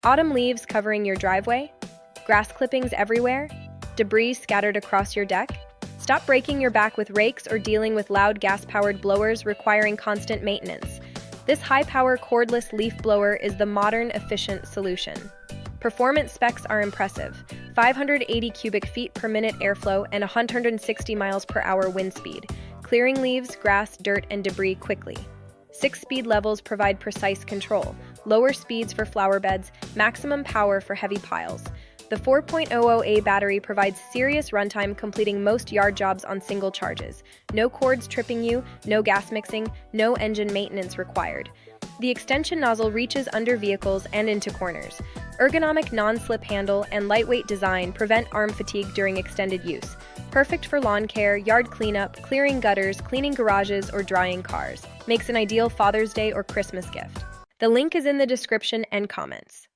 Autumn leaves covering your driveway? Grass clippings everywhere? Debris scattered across your deck? Stop breaking your back with rakes or dealing with loud gas-powered blowers requiring constant maintenance. This high-power cordless leaf blower is the modern, efficient solution. Performance specs are impressive: 580 cubic feet per minute airflow and 160 miles per hour wind speed, clearing leaves, grass, dirt, and debris quickly. 6 speed levels provide precise control: lower speeds for flower beds, maximum power for heavy piles. The 4.00A battery provides serious runtime, completing most yard jobs on single charges. No cords tripping you, no gas mixing, no engine maintenance required. The extension nozzle reaches under vehicles and into corners. Ergonomic non-slip handle and lightweight design prevent arm fatigue during extended use. Perfect for lawn care, yard cleanup, clearing gutters, cleaning garages, or drying cars. Makes an ideal Father's Day or Christmas gift. The link is in the description and comments.